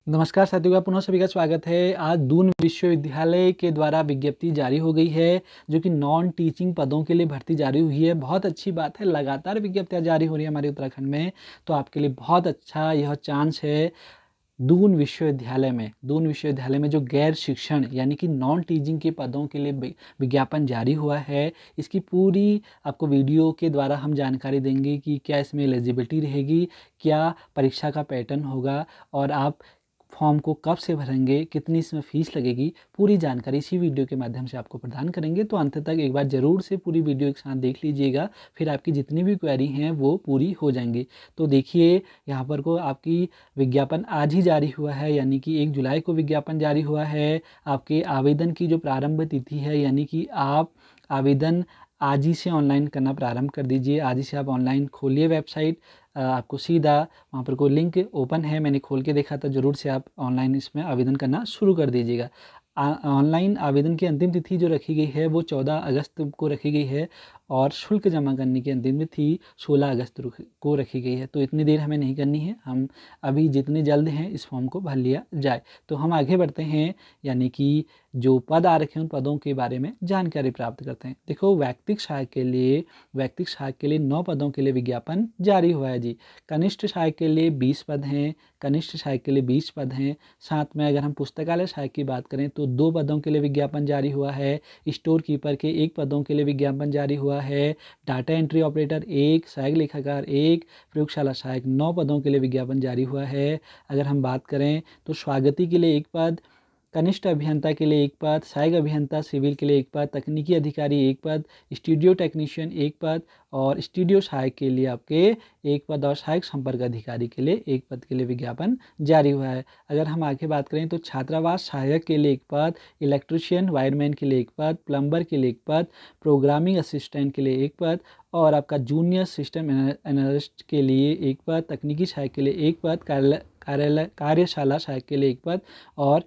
नमस्कार साथियों का पुनः सभी का स्वागत है। आज दून विश्वविद्यालय के द्वारा विज्ञप्ति जारी हो गई है जो कि नॉन टीचिंग पदों के लिए भर्ती जारी हुई है। बहुत अच्छी बात है, लगातार विज्ञप्तियां जारी हो रही है हमारे उत्तराखंड में, तो आपके लिए बहुत अच्छा यह चांस है। दून विश्वविद्यालय में जो गैर शिक्षण यानी कि नॉन टीचिंग के पदों के लिए विज्ञापन जारी हुआ है, इसकी पूरी आपको वीडियो के द्वारा हम जानकारी देंगे कि क्या इसमें एलिजिबिलिटी रहेगी, क्या परीक्षा का पैटर्न होगा और आप फॉर्म को कब से भरेंगे, कितनी इसमें फ़ीस लगेगी, पूरी जानकारी इसी वीडियो के माध्यम से आपको प्रदान करेंगे। तो अंत तक एक बार ज़रूर से पूरी वीडियो एक साथ देख लीजिएगा, फिर आपकी जितनी भी क्वेरी हैं वो पूरी हो जाएंगी। तो देखिए यहाँ पर को आपकी विज्ञापन आज ही जारी हुआ है, यानी कि 1 जुलाई को विज्ञापन जारी हुआ है। आपके आवेदन की जो प्रारंभ तिथि है, यानी कि आप आवेदन आज ही से ऑनलाइन करना प्रारंभ कर दीजिए। आज ही से आप ऑनलाइन खोलिए वेबसाइट, आपको सीधा वहाँ पर कोई लिंक ओपन है, मैंने खोल के देखा था। ज़रूर से आप ऑनलाइन इसमें आवेदन करना शुरू कर दीजिएगा। ऑनलाइन आवेदन की अंतिम तिथि जो रखी गई है वो 14 अगस्त को रखी गई है और शुल्क जमा करने की अंतिम तिथि 16 अगस्त को रखी गई है। तो इतनी देर हमें नहीं करनी है, हम अभी जितनी जल्द हैं इस फॉर्म को भर लिया जाए। तो हम आगे बढ़ते हैं, यानी कि जो पद आ रखे हैं उन पदों के बारे में जानकारी प्राप्त करते हैं। देखो, वैयक्तिक सहायक के लिए 9 पदों के लिए विज्ञापन जारी हुआ है जी। कनिष्ठ सहायक के लिए 20 पद हैं, कनिष्ठ सहायक के लिए 20 पद हैं। साथ में अगर हम पुस्तकालय सहायक की बात करें तो 2 पदों के लिए विज्ञापन जारी हुआ है। स्टोर कीपर के 1 पदों के लिए विज्ञापन जारी हुआ है। डाटा एंट्री ऑपरेटर 1, सहायक लेखाकार 1, प्रयोगशाला सहायक 9 पदों के लिए विज्ञापन जारी हुआ है। अगर हम बात करें तो स्वागती के लिए 1 पद, कनिष्ठ अभियंता के लिए 1 पद, सहायक अभियंता सिविल के लिए 1 पद, तकनीकी अधिकारी 1 पद, स्टूडियो टेक्नीशियन 1 पद और स्टूडियो सहायक के लिए आपके 1 पद और सहायक संपर्क अधिकारी के लिए 1 पद के लिए विज्ञापन जारी हुआ है। अगर हम आगे बात करें तो छात्रावास सहायक के लिए 1 पद, इलेक्ट्रिशियन वायरमैन के लिए 1 पद, प्लम्बर के लिए 1 पद, प्रोग्रामिंग असिस्टेंट के लिए 1 पद और आपका जूनियर सिस्टम एनालिस्ट के लिए 1 पद, तकनीकी सहायक के लिए 1 पद, कार्यशाला सहायक के लिए 1 पद और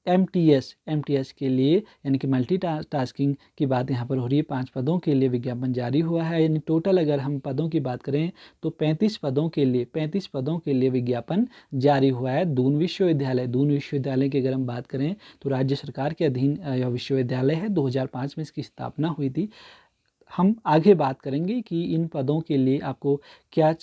एमटीएस के लिए यानी कि मल्टी टास्किंग की बात यहाँ पर हो रही है। 5 पदों के लिए विज्ञापन जारी हुआ है। यानी टोटल अगर हम पदों की बात करें तो 35 पदों के लिए विज्ञापन जारी हुआ है। दून विश्वविद्यालय की अगर हम बात करें तो राज्य सरकार के अधीन यह विश्वविद्यालय है। 2005 में इसकी स्थापना हुई थी। हम आगे बात करेंगे कि इन पदों के लिए आपको क्या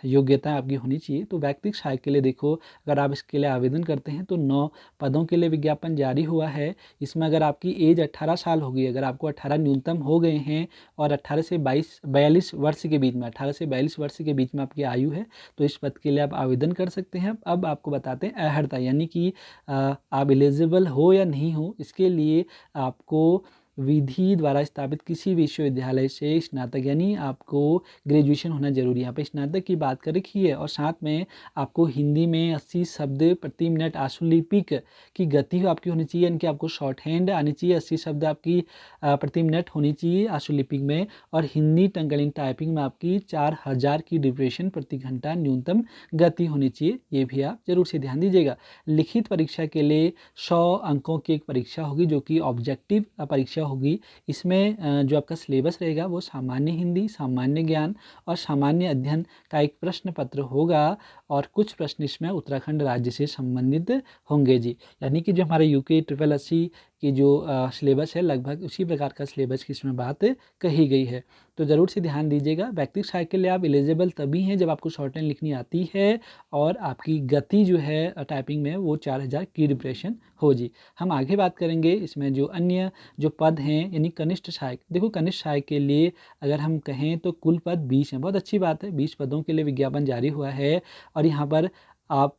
योग्यता आपकी होनी चाहिए। तो वैयक्तिक सहायक के लिए देखो, अगर आप इसके लिए आवेदन करते हैं तो 9 पदों के लिए विज्ञापन जारी हुआ है। इसमें अगर आपकी एज 18 साल होगी, अगर आपको 18 न्यूनतम हो गए हैं और 18 से 42 वर्ष के बीच में 18 से 42 वर्ष के बीच में आपकी आयु है, तो इस पद के लिए आप आवेदन कर सकते हैं। अब आपको बताते हैं अहर्ता, यानी कि आप एलिजिबल हो या नहीं हो, इसके लिए आपको विधि द्वारा स्थापित किसी विश्वविद्यालय से स्नातक यानी आपको ग्रेजुएशन होना जरूरी है। यहाँ पे स्नातक की बात कर रखी है और साथ में आपको हिंदी में 80 शब्द प्रति मिनट आशुलिपिक की गति आपकी होनी चाहिए, यानी कि आपको शॉर्ट हैंड आनी चाहिए। 80 शब्द आपकी प्रति मिनट होनी चाहिए आशुलिपिक में और हिंदी टंकलिंग टाइपिंग में आपकी 4000 की डिप्रेशन प्रति घंटा न्यूनतम गति होनी चाहिए। ये भी आप जरूर से ध्यान दीजिएगा। लिखित परीक्षा के लिए 100 अंकों की एक परीक्षा होगी जो कि ऑब्जेक्टिव परीक्षा होगी। इसमें जो आपका सिलेबस रहेगा वो सामान्य हिंदी, सामान्य ज्ञान और सामान्य अध्ययन का एक प्रश्न पत्र होगा और कुछ प्रश्न इसमें उत्तराखंड राज्य से संबंधित होंगे जी। यानी कि जो हमारे यूके 8080 की जो सिलेबस है, लगभग उसी प्रकार का सिलेबस की इसमें बात कही गई है। तो ज़रूर से ध्यान दीजिएगा। वैयक्तिक सहायक के लिए आप एलिजिबल तभी हैं जब आपको शॉर्ट हैंड लिखनी आती है और आपकी गति जो है टाइपिंग में वो 4000 की डिप्रेशन हो जी। हम आगे बात करेंगे इसमें जो अन्य जो पद हैं, यानी कनिष्ठ सहायक। देखो, कनिष्ठ सहायक के लिए अगर हम कहें तो कुल पद 20 हैं। बहुत अच्छी बात है, 20 पदों के लिए विज्ञापन जारी हुआ है और यहाँ पर आप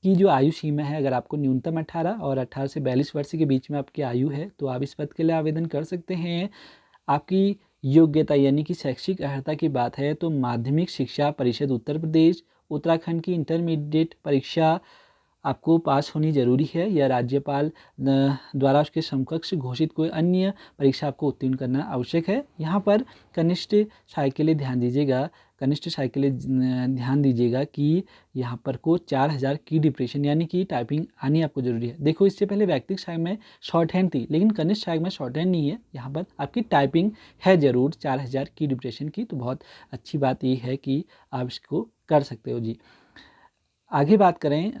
की जो आयु सीमा है, अगर आपको न्यूनतम 18 और 18 से 42 वर्ष के बीच में आपकी आयु है तो आप इस पद के लिए आवेदन कर सकते हैं। आपकी योग्यता यानी कि शैक्षिक अर्हता की बात है तो माध्यमिक शिक्षा परिषद उत्तर प्रदेश उत्तराखंड की इंटरमीडिएट परीक्षा आपको पास होनी जरूरी है या राज्यपाल द्वारा उसके समकक्ष घोषित कोई अन्य परीक्षा आपको उत्तीर्ण करना आवश्यक है। यहाँ पर कनिष्ठ सहायक के लिए ध्यान दीजिएगा कि यहाँ पर को 4000 की डिप्रेशन यानी कि टाइपिंग आनी आपको जरूरी है। देखो, इससे पहले वैयक्तिक सहायक में शॉर्ट हैंड थी, लेकिन कनिष्ठ सहायक में शॉर्ट हैंड नहीं है। यहाँ पर आपकी टाइपिंग है जरूर 4000 की डिप्रेशन की। तो बहुत अच्छी बात ये है कि आप इसको कर सकते हो जी। आगे बात करें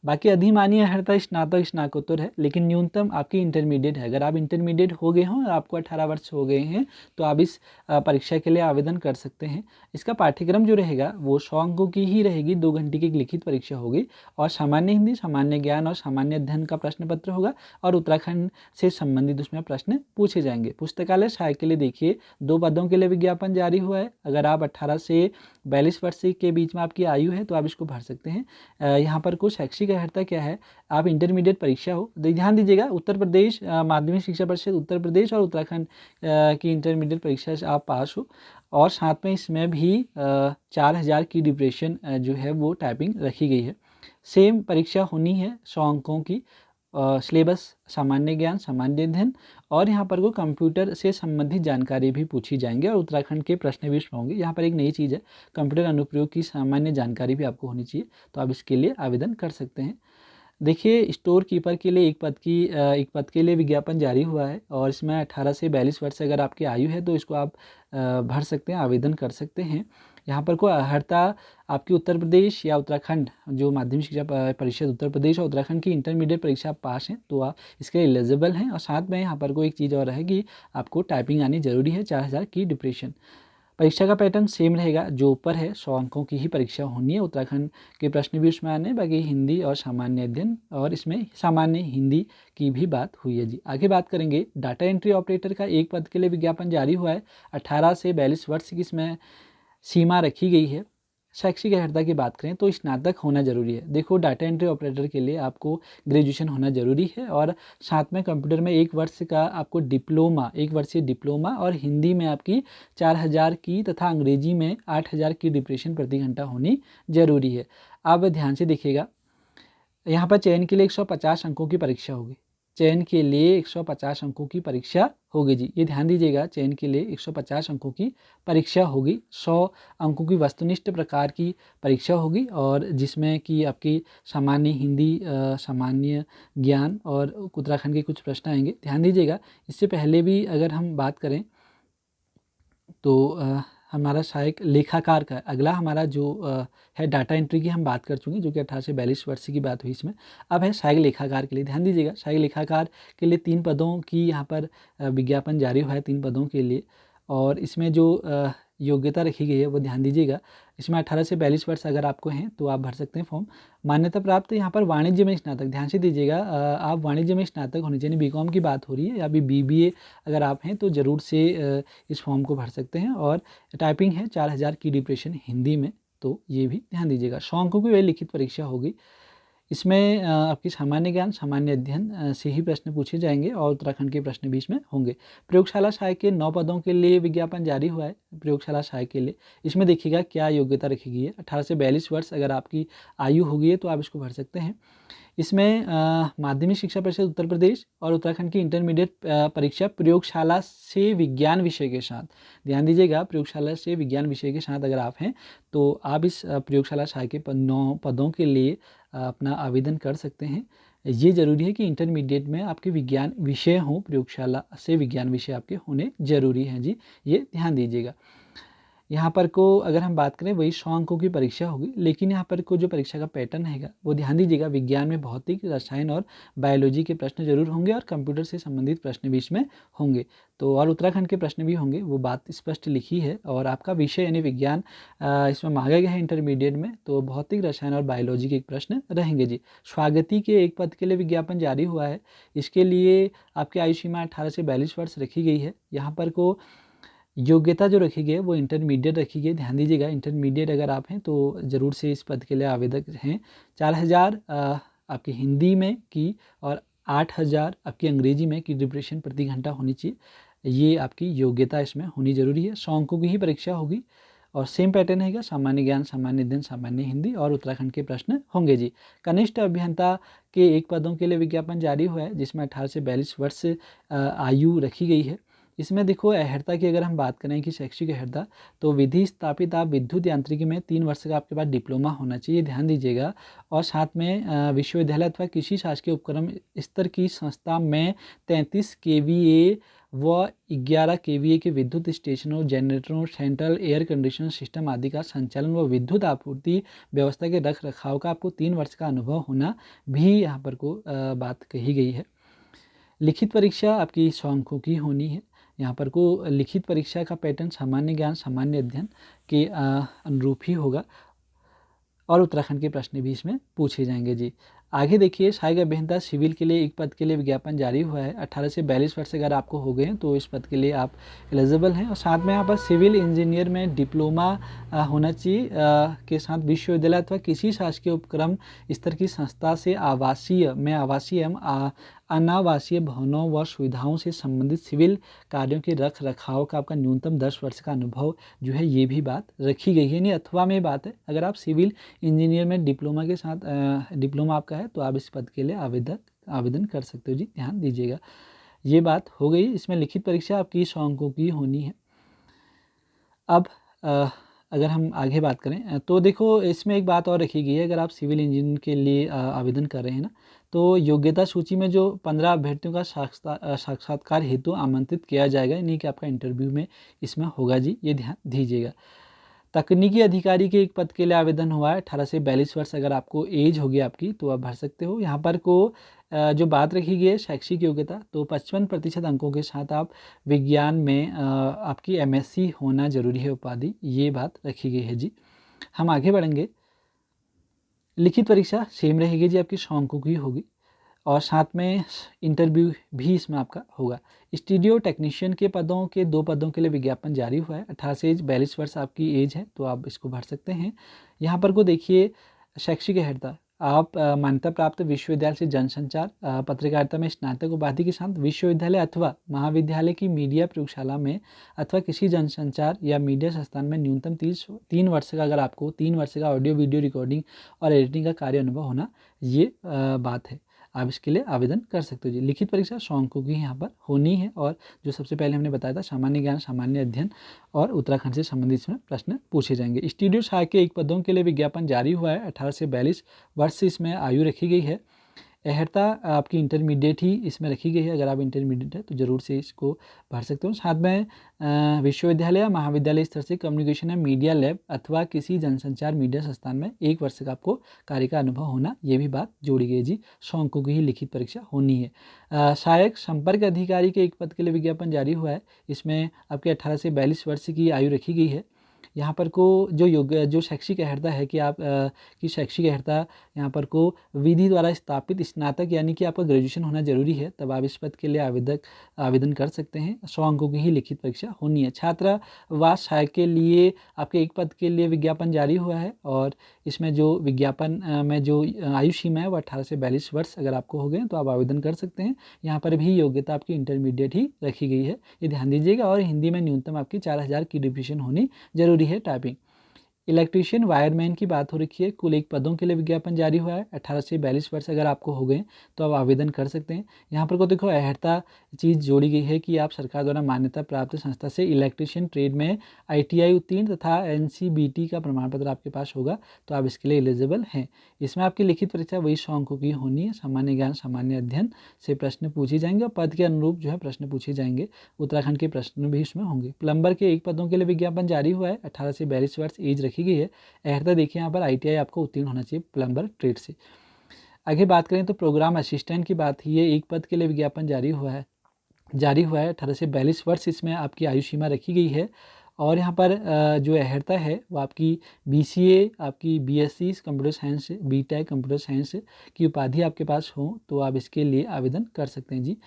बाकी अधिमान्य अर्हता स्नातक स्नातकोत्तर है, लेकिन न्यूनतम आपकी इंटरमीडिएट है। अगर आप इंटरमीडिएट हो गए हों और आपको 18 वर्ष हो गए हैं तो आप इस परीक्षा के लिए आवेदन कर सकते हैं। इसका पाठ्यक्रम जो रहेगा वो 100 अंकों की ही रहेगी, 2 घंटे की एक लिखित परीक्षा होगी और सामान्य हिंदी, सामान्य ज्ञान और सामान्य अध्ययन का प्रश्न पत्र होगा और उत्तराखंड से संबंधित उसमें प्रश्न पूछे जाएंगे। पुस्तकालय सहायक के लिए देखिए 2 पदों के लिए विज्ञापन जारी हुआ है। अगर आप 18 से 42 वर्ष के बीच में आपकी आयु है तो आप इसको भर सकते हैं। यहाँ पर कुछ शैक्षिक अर्हता क्या है, आप इंटरमीडिएट परीक्षा हो, ध्यान दीजिएगा उत्तर प्रदेश माध्यमिक शिक्षा परिषद उत्तर प्रदेश और उत्तराखंड की इंटरमीडिएट परीक्षा से आप पास हो और साथ में इसमें भी 4000 की ड्यूरेशन जो है वो टाइपिंग रखी गई है। सेम परीक्षा होनी है 100 अंकों की, सिलेबस सामान्य ज्ञान, सामान्य अध्ययन और यहाँ पर को कंप्यूटर से संबंधित जानकारी भी पूछी जाएंगे और उत्तराखंड के प्रश्न भी होंगे। यहाँ पर एक नई चीज़ है, कंप्यूटर अनुप्रयोग की सामान्य जानकारी भी आपको होनी चाहिए, तो आप इसके लिए आवेदन कर सकते हैं। देखिए स्टोर कीपर के लिए एक पद के लिए विज्ञापन जारी हुआ है और इसमें 18 से 42 वर्ष अगर आपकी आयु है तो इसको आप भर सकते हैं, आवेदन कर सकते हैं। यहाँ पर कोई अर्हता आपकी उत्तर प्रदेश या उत्तराखंड जो माध्यमिक शिक्षा परिषद उत्तर प्रदेश और उत्तराखंड की इंटरमीडिएट परीक्षा आप पास हैं तो आप इसके लिए एलिजिबल हैं। और साथ में यहाँ पर कोई एक चीज़ और है कि आपको टाइपिंग आनी जरूरी है, 4000 की ड्यूरेशन। परीक्षा का पैटर्न सेम रहेगा, जो ऊपर है 100 अंकों की ही परीक्षा होनी है। उत्तराखंड के प्रश्न भी उसमें आने, बाकी हिंदी और सामान्य अध्ययन और इसमें सामान्य हिंदी की भी बात हुई है जी। आगे बात करेंगे डाटा एंट्री ऑपरेटर का एक पद के लिए विज्ञापन जारी हुआ है। 18 से 42 वर्ष की इसमें सीमा रखी गई है। शैक्षिक अर्हता की बात करें तो स्नातक होना जरूरी है। देखो डाटा एंट्री ऑपरेटर के लिए आपको ग्रेजुएशन होना जरूरी है और साथ में कंप्यूटर में 1 वर्ष का आपको डिप्लोमा, 1 वर्षीय डिप्लोमा और हिंदी में आपकी 4000 की तथा अंग्रेजी में 8000 की ड्यूरेशन प्रति घंटा होनी जरूरी है। अब ध्यान से देखिएगा, यहाँ पर चयन के लिए 150 अंकों की परीक्षा होगी। चयन के लिए 150 अंकों की परीक्षा होगी जी, ये ध्यान दीजिएगा। चयन के लिए 150 अंकों की परीक्षा होगी, 100 अंकों की वस्तुनिष्ठ प्रकार की परीक्षा होगी और जिसमें कि आपकी सामान्य हिंदी, सामान्य ज्ञान और उत्तराखंड के कुछ प्रश्न आएंगे, ध्यान दीजिएगा। इससे पहले भी अगर हम बात करें तो हमारा सहायक लेखाकार का अगला हमारा जो है डाटा एंट्री की हम बात कर चुके हैं, जो कि 18 से 42 वर्ष की बात हुई इसमें। अब है सहायक लेखाकार के लिए, ध्यान दीजिएगा। सहायक लेखाकार के लिए 3 पदों की यहाँ पर विज्ञापन जारी हुआ है, 3 पदों के लिए और इसमें जो योग्यता रखी गई है वो ध्यान दीजिएगा। इसमें 18 से 42 वर्ष अगर आपको हैं तो आप भर सकते हैं फॉर्म। मान्यता प्राप्त यहाँ पर वाणिज्य में स्नातक, ध्यान से दीजिएगा, आप वाणिज्य में स्नातक होने चाहिए। बीकॉम की बात हो रही है या भी बीबीए अगर आप हैं तो ज़रूर से इस फॉर्म को भर सकते हैं। और टाइपिंग है 4000 की ड्यूरेशन हिंदी में, तो ये भी ध्यान दीजिएगा। 100 अंकों की वह लिखित परीक्षा होगी। इसमें आपकी सामान्य ज्ञान, सामान्य अध्ययन से ही प्रश्न पूछे जाएंगे और उत्तराखंड के प्रश्न भी इसमें होंगे। प्रयोगशाला सहायक के 9 पदों के लिए विज्ञापन जारी हुआ है। प्रयोगशाला सहायक के लिए इसमें देखिएगा क्या योग्यता रखी गई है। 18 से 42 वर्ष अगर आपकी आयु हो गई है तो आप इसको भर सकते हैं। इसमें माध्यमिक शिक्षा परिषद उत्तर प्रदेश और उत्तराखंड की इंटरमीडिएट परीक्षा प्रयोगशाला से विज्ञान विषय के साथ, ध्यान दीजिएगा, प्रयोगशाला से विज्ञान विषय के साथ अगर आप हैं तो आप इस प्रयोगशाला सहायक के 9 पदों के लिए अपना आवेदन कर सकते हैं। ये ज़रूरी है कि इंटरमीडिएट में आपके विज्ञान विषय हों, प्रयोगशाला से विज्ञान विषय आपके होने ज़रूरी हैं जी, ये ध्यान दीजिएगा। यहाँ पर को अगर हम बात करें वही 100 अंकों की परीक्षा होगी, लेकिन यहाँ पर को जो परीक्षा का पैटर्न रहेगा वो ध्यान दीजिएगा। विज्ञान में भौतिक, रसायन और बायोलॉजी के प्रश्न जरूर होंगे और कंप्यूटर से संबंधित प्रश्न भी इसमें होंगे, तो और उत्तराखंड के प्रश्न भी होंगे, वो बात स्पष्ट लिखी है। और आपका विषय यानी विज्ञान इसमें मांगा गया है इंटरमीडिएट में, तो भौतिक, रसायन और बायोलॉजी के प्रश्न रहेंगे जी। स्वागती के एक पद के लिए विज्ञापन जारी हुआ है। इसके लिए आपकी आयु सीमा 18 से 42 वर्ष रखी गई है। यहाँ पर को योग्यता जो रखी गई है वो इंटरमीडिएट रखी गई है, ड्यान दीजिएगा। इंटरमीडिएट अगर आप हैं तो ज़रूर से इस पद के लिए आवेदक हैं। 4000 आपकी हिंदी में की और 8000 आपकी अंग्रेजी में की ड्यूरेशन प्रति घंटा होनी चाहिए, ये आपकी योग्यता इसमें होनी जरूरी है। 100 अंकों की ही परीक्षा होगी और सेम पैटर्न रहेगा, सामान्य ज्ञान, सामान्य अध्ययन, सामान्य हिंदी और उत्तराखंड के प्रश्न होंगे जी। कनिष्ठ अभियंता के एक पदों के लिए विज्ञापन जारी हुआ है, जिसमें 18 से 42 वर्ष आयु रखी गई है। इसमें देखो अर्हता की अगर हम बात करें कि शैक्षिक अर्हता, तो विधि स्थापित आप विद्युत यांत्रिकी में 3 वर्ष का आपके पास डिप्लोमा होना चाहिए, ध्यान दीजिएगा। और साथ में विश्वविद्यालय अथवा किसी शासकीय उपक्रम स्तर की संस्था में 33 kVA वह 11 केवीए के विद्युत स्टेशनों, जनरेटरों, सेंट्रल एयर कंडीशनर सिस्टम आदि का संचालन व विद्युत आपूर्ति व्यवस्था के रख रखाव का आपको 3 वर्ष का अनुभव होना भी यहाँ पर को बात कही गई है। लिखित परीक्षा आपकी 100 अंकों की होनी है। यहाँ पर को लिखित परीक्षा का पैटर्न सामान्य ज्ञान, सामान्य अध्ययन के अनुरूप ही होगा और उत्तराखंड के प्रश्न भी इसमें पूछे जाएंगे जी। आगे देखिए, सहायक अभियंता सिविल के लिए एक पद के लिए विज्ञापन जारी हुआ है। 18 से 42 वर्ष अगर आपको हो गए हैं तो इस पद के लिए आप एलिजिबल हैं। और साथ में यहाँ पर सिविल इंजीनियर में डिप्लोमा होना चाहिए के साथ विश्वविद्यालय अथवा किसी शासकीय उपक्रम स्तर की संस्था से आवासीय एवं अनावासीय भवनों व सुविधाओं से संबंधित सिविल कार्यों के रख रखाव का आपका न्यूनतम 10 वर्ष का अनुभव जो है ये भी बात रखी गई है। नहीं, अथवा में बात है, अगर आप सिविल इंजीनियर में डिप्लोमा के साथ डिप्लोमा आपका है तो आप इस पद के लिए आवेदन कर सकते हो जी, ध्यान दीजिएगा। ये बात हो गई। इसमें लिखित परीक्षा आपकी 100 अंकों की होनी है। अब अगर हम आगे बात करें तो देखो, इसमें एक बात और रखी गई है, अगर आप सिविल इंजीनियर के लिए आवेदन कर रहे हैं ना, तो योग्यता सूची में जो 15 अभ्यर्थियों का साक्षात्कार हेतु आमंत्रित किया जाएगा, यानी कि आपका इंटरव्यू में इसमें होगा जी, ये ध्यान दीजिएगा। तकनीकी अधिकारी के एक पद के लिए आवेदन हुआ है। 18 से 42 वर्ष अगर आपको एज होगी आपकी तो आप भर सकते हो। यहाँ पर को जो बात रखी गई है शैक्षिक योग्यता, तो 55% अंकों के साथ आप विज्ञान में आपकी MSc होना जरूरी है उपाधि, ये बात रखी गई है जी। हम आगे बढ़ेंगे। लिखित परीक्षा सेम रहेगी जी, आपकी 100 अंकों की होगी और साथ में इंटरव्यू भी इसमें आपका होगा। स्टूडियो टेक्नीशियन के पदों के 2 पदों के लिए विज्ञापन जारी हुआ है। 18 से 42 वर्ष आपकी एज है तो आप इसको भर सकते हैं। यहाँ पर को देखिए, शैक्षिक अर्हता, आप मान्यता प्राप्त विश्वविद्यालय से जनसंचार पत्रकारिता में स्नातक उपाधि के साथ विश्वविद्यालय अथवा महाविद्यालय की मीडिया प्रयोगशाला में अथवा किसी जनसंचार या मीडिया संस्थान में न्यूनतम 3 वर्ष का, अगर आपको 3 वर्ष का ऑडियो वीडियो रिकॉर्डिंग और एडिटिंग का कार्य अनुभव होना, ये बात है, आप इसके लिए आवेदन कर सकते हो जी। लिखित परीक्षा 100 अंकों की यहाँ पर होनी है और जो सबसे पहले हमने बताया था सामान्य ज्ञान, सामान्य अध्ययन और उत्तराखंड से संबंधित इसमें प्रश्न पूछे जाएंगे। स्टूडियो सहायक के 1 पदों के लिए विज्ञापन जारी हुआ है। 18 से 42 वर्ष इसमें आयु रखी गई है। अर्हता आपकी इंटरमीडिएट ही इसमें रखी गई है, अगर आप इंटरमीडिएट है तो ज़रूर से इसको भर सकते हो। साथ में विश्वविद्यालय या महाविद्यालय स्तर से कम्युनिकेशन या मीडिया लैब अथवा किसी जनसंचार मीडिया संस्थान में 1 वर्ष का आपको कार्य का अनुभव होना, ये भी बात जोड़ी गई जी। 100 अंकों की ही लिखित परीक्षा होनी है। सहायक संपर्क अधिकारी के 1 पद के लिए विज्ञापन जारी हुआ है। इसमें आपके 18 से 42 वर्ष की आयु रखी गई है। यहाँ पर को जो शैक्षिक अर्हता है कि आप की शैक्षिक अर्हता यहाँ पर को विधि द्वारा स्थापित स्नातक यानी कि आपका ग्रेजुएशन होना जरूरी है, तब आप इस पद के लिए आवेदन कर सकते हैं। 100 अंकों की ही लिखित परीक्षा होनी है। छात्रावास सहायक के लिए आपके 1 पद के लिए विज्ञापन जारी हुआ है और इसमें जो विज्ञापन में जो आयु सीमा है वो 18 से 42 वर्ष अगर आपको हो गए तो आप आवेदन कर सकते हैं। यहाँ पर भी योग्यता आपकी इंटरमीडिएट ही रखी गई है, ये ध्यान दीजिएगा। और हिंदी में न्यूनतम आपकी 4000 की डिविजन होनी जरूरी है, टाइपिंग। इलेक्ट्रीशियन वायरमैन की बात हो रखी है। कुल 1 पदों के लिए विज्ञापन जारी हुआ है। 18 से 42 वर्ष अगर आपको हो गए तो आप आवेदन कर सकते हैं। यहाँ पर को देखो, अर्हता चीज़ जोड़ी गई है कि आप सरकार द्वारा मान्यता प्राप्त संस्था से इलेक्ट्रीशियन ट्रेड में ITI उत्तीर्ण तथा NCBT का प्रमाण पत्र आपके पास होगा तो आप इसके लिए एलिजिबल हैं। इसमें आपकी लिखित परीक्षा वही 100 अंकों की होनी है। सामान्य ज्ञान, सामान्य अध्ययन से प्रश्न पूछे जाएंगे और पद के अनुरूप जो है प्रश्न पूछे जाएंगे। उत्तराखंड के प्रश्न भी इसमें होंगे। प्लम्बर के 1 पदों के लिए विज्ञापन जारी हुआ है। 18 से 42 वर्ष एज रखी गई है। अर्हता देखिए यहाँ पर ITI आपको उत्तीर्ण होना चाहिए प्लम्बर ट्रेड से। आगे बात करें तो प्रोग्राम असिस्टेंट की बात ही है। 1 पद के लिए विज्ञापन जारी हुआ है। 18 से 42 वर्ष इसमें आपकी आयु सीमा रखी गई है। और यहाँ पर जो अर्हता है वो आपकी BCA, आपकी BSc computer science, BTech computer science की उपाधि आपके पास हो तो आप इसके लिए आवेदन कर सकते हैं जी।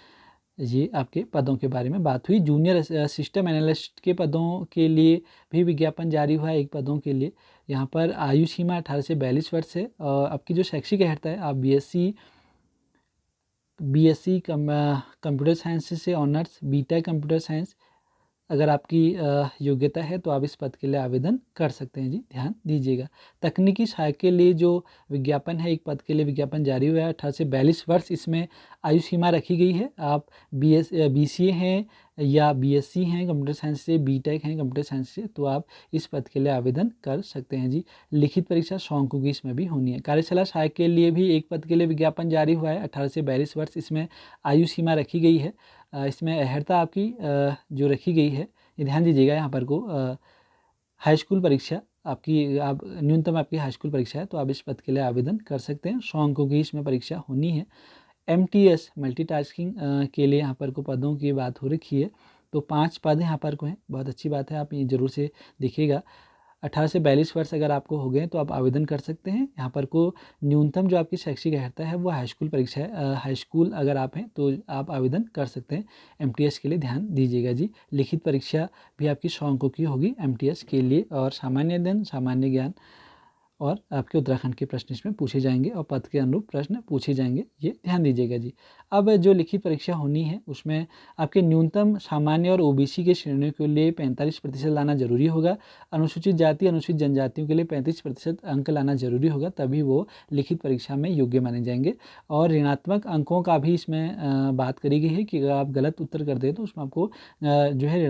ये आपके पदों के बारे में बात हुई। जूनियर सिस्टम एनालिस्ट के पदों के लिए भी विज्ञापन जारी हुआ है 1 पदों के लिए। यहाँ पर आयु सीमा 18 से 42 वर्ष है। आपकी जो शैक्षिक अर्हता है, आप BSc कंप्यूटर साइंस से ऑनर्स, BTech कंप्यूटर साइंस अगर आपकी योग्यता है तो आप इस पद के लिए आवेदन कर सकते हैं जी, ध्यान दीजिएगा। तकनीकी सहायक के लिए जो विज्ञापन है, 1 पद के लिए विज्ञापन जारी हुआ है। 18 से 42 वर्ष इसमें आयु सीमा रखी गई है। आप BCA हैं या बीएससी हैं कंप्यूटर साइंस से, बीटेक हैं कंप्यूटर साइंस से, तो आप इस पद के लिए आवेदन कर सकते हैं जी। लिखित परीक्षा 100 अंकों की इसमें भी होनी है। कार्यशाला सहायक के लिए भी एक पद के लिए विज्ञापन जारी हुआ है, 18 से 42 वर्ष इसमें आयु सीमा रखी गई है। इसमें अर्हता आपकी जो रखी गई है, ये ध्यान दीजिएगा यहाँ पर को हाई स्कूल परीक्षा आपकी, आप न्यूनतम आपकी हाई स्कूल परीक्षा है, तो आप इस पद के लिए आवेदन कर सकते हैं। 100 अंकों की इसमें परीक्षा होनी है। MTS मल्टीटास्किंग के लिए यहाँ पर को पदों की बात हो रखी है, तो 5 पद यहाँ पर को हैं। बहुत अच्छी बात है, आप ये जरूर से देखिएगा। 18 से 42 वर्ष अगर आपको हो गए तो आप आवेदन कर सकते हैं। यहाँ पर को न्यूनतम जो आपकी शैक्षिक अर्हता है वो हाई स्कूल परीक्षा है। हाई स्कूल अगर आप हैं तो आप आवेदन कर सकते हैं। MTS के लिए ध्यान दीजिएगा जी। लिखित परीक्षा भी आपकी 100 अंकों की होगी MTS के लिए, और सामान्य अध्ययन, सामान्य ज्ञान और आपके उत्तराखंड के प्रश्न इसमें पूछे जाएंगे और पद के अनुरूप प्रश्न पूछे जाएंगे, ये ध्यान दीजिएगा जी। अब जो लिखित परीक्षा होनी है उसमें आपके न्यूनतम सामान्य और OBC के श्रेणियों के लिए 45% लाना जरूरी होगा। अनुसूचित जाति, अनुसूचित जनजातियों के लिए 35% अंक लाना जरूरी होगा, तभी वो लिखित परीक्षा में योग्य माने जाएंगे। और ऋणात्मक अंकों का भी इसमें बात करी गई है कि अगर आप गलत उत्तर कर दें तो उसमें आपको जो है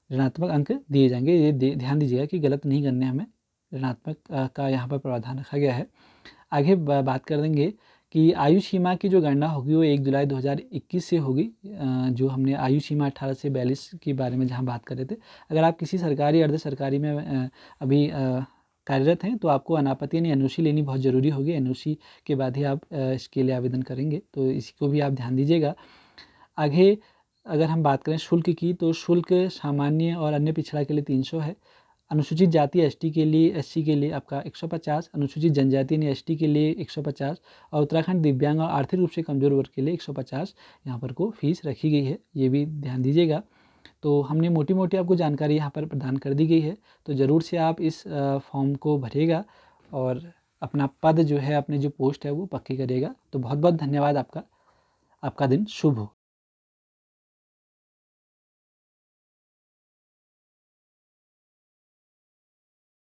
ऋणात्मक अंक दिए जाएंगे। ये ध्यान दीजिएगा कि गलत नहीं करने हमें, ऋणात्मक का यहाँ पर प्रावधान रखा गया है। आगे बात कर देंगे कि आयु सीमा की जो गणना होगी वो 1 जुलाई 2021 से होगी। जो हमने आयु सीमा 18 से 42 के बारे में जहाँ बात कर रहे थे, अगर आप किसी सरकारी अर्ध सरकारी में अभी कार्यरत हैं तो आपको अनापत्ति यानी NOC लेनी बहुत ज़रूरी होगी। NOC के बाद ही आप इसके लिए आवेदन करेंगे, तो इसी को भी आप ध्यान दीजिएगा। आगे अगर हम बात करें शुल्क की, तो शुल्क सामान्य और अन्य पिछड़ा के लिए 300 है। अनुसूचित जाति SC के लिए आपका 150, अनुसूचित जनजाति यानी ST के लिए 150 और उत्तराखंड दिव्यांग और आर्थिक रूप से कमजोर वर्ग के लिए 150 यहाँ पर को फीस रखी गई है, ये भी ध्यान दीजिएगा। तो हमने मोटी मोटी आपको जानकारी यहाँ पर प्रदान कर दी गई है, तो ज़रूर से आप इस फॉर्म को भरिएगा और अपना पद जो है, अपनी जो पोस्ट है वो पक्की करिएगा। तो बहुत बहुत धन्यवाद आपका। आपका दिन शुभ हो।